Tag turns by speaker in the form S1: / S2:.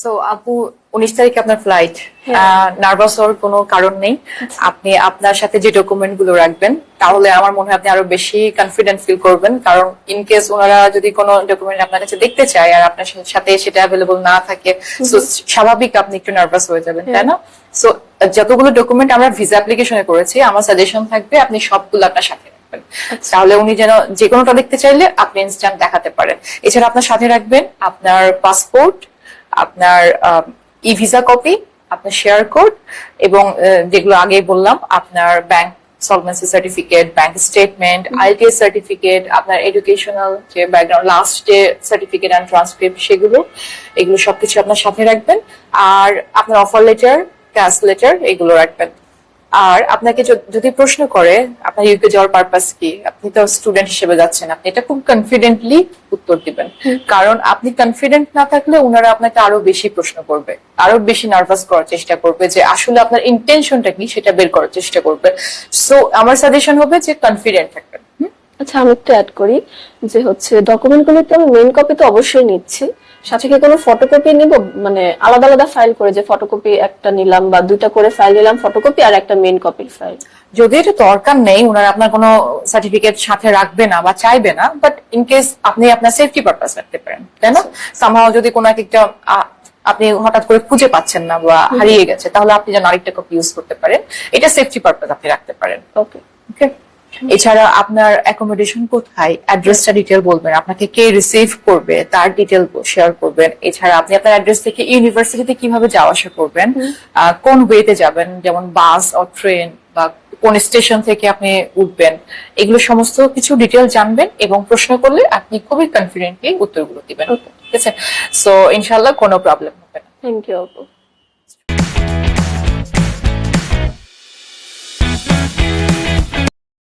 S1: So আপু 19 তারিখে আপনার ফ্লাইট, নার্ভাস হওয়ার কোনো কারণ নেই। আপনি আপনার সাথে যে ডকুমেন্ট গুলো রাখবেন তাহলে আমার মনে হয় আপনি আরো বেশি কনফিডেন্ট ফিল করবেন, কারণ ইন কেস ওনারা যদি কোনো ডকুমেন্ট আপনার কাছে দেখতে চায় আর আপনার সাথে সেটা অ্যাভেলেবল না থাকে, সো স্বাভাবিক আপনি একটু নার্ভাস হয়ে যাবেন, তাই না? সো যতগুলো ডকুমেন্ট আমরা ভিসা অ্যাপ্লিকেশনে করেছি, আমার সাজেশন থাকবে আপনি সবগুলো আপনার সাথে রাখবেন, তাহলে উনি যেন যে কোনোটা দেখতে চাইলে আপনি ইনস্ট্যান্ট দেখাতে পারেন। এছাড়া আপনার সাথে রাখবেন আপনার পাসপোর্ট, আপনার ই ভিসা কপি, আপনার শেয়ার কোড, এবং যেগুলো আগেই বললাম আপনার bank solvency certificate, bank statement, IELTS certificate, আপনার এডুকেশনাল যে ব্যাকগ্রাউন্ড লাস্ট যে সার্টিফিকেট এন্ড ট্রান্সক্রিপ্ট এগুলো সবকিছু আপনার সাথে রাখবেন। আর আপনার অফার লেটার, ক্যাশ লেটার এগুলো রাখবেন। আর আপনাকে যদি প্রশ্ন করে আপনার ইউকে যাওয়ার পারপাস কি, আপনি তো স্টুডেন্ট হিসেবে যাচ্ছেন, আপনি এটা খুব কনফিডেন্টলি উত্তর দিবেন, কারণ আপনি কনফিডেন্ট না থাকলে ওনারা আপনাকে আরো বেশি প্রশ্ন করবে, আরো বেশি নার্ভাস করার চেষ্টা করবে, যে আসলে আপনার ইন্টেনশনটা কি সেটা বের করার চেষ্টা করবে। সো আমার সাজেশন হবে যে কনফিডেন্ট থাকবেন।
S2: আচ্ছা, আমি একটু অ্যাড করি যে ডকুমেন্ট গুলোতে আমি মেইন কপি তো অবশ্যই নিচ্ছি, সাথে কি কোনো ফটোকপি নিব, মানে আলাদা আলাদা ফাইল করে, যে ফটোকপি একটা নিলাম বা দুইটা করে ফাইল নিলাম, ফটোকপি আর একটা মেইন কপির ফাইল?
S1: যদি এটা দরকার নেই, ওনারা আপনার কোনো সার্টিফিকেট সাথে রাখবে না বা চাইবে না, বাট ইন কেস আপনি আপনার সেফটি পারপাস রাখতে পারেন, তাই না? সামহাও যদি কোনো একটা আপনি হঠাৎ করে খুঁজে পাচ্ছেন না বা হারিয়ে গেছে, তাহলে আপনি যেন আরেকটা কপি ইউজ করতে পারেন, এটা সেফটি পারপাস আপনি রাখতে পারেন।
S2: ওকে
S1: ওকে। এছাড়া আপনার অ্যাকোমোডেশন কোথায়, অ্যাড্রেসটা ডিটেল বলবেন, আপনাকে কে রিসিভ করবে তার ডিটেল শেয়ার করবেন। এছাড়া আপনি আপনার অ্যাড্রেস থেকে ইউনিভার্সিটিতে কিভাবে যাওয়া আসা করবেন, কোন ওয়েতে যাবেন, যেমন বাস ও ট্রেন, বা কোন স্টেশন থেকে আপনি উঠবেন, এগুলো সমস্ত কিছু ডিটেল জানবেন, এবং প্রশ্ন করলে আপনি খুবই কনফিডেন্টলি উত্তরগুলো দিবেন। ঠিক আছে? সো ইনশাআল্লাহ কোনো প্রবলেম হবে না।
S2: থ্যাংক ইউ আপু।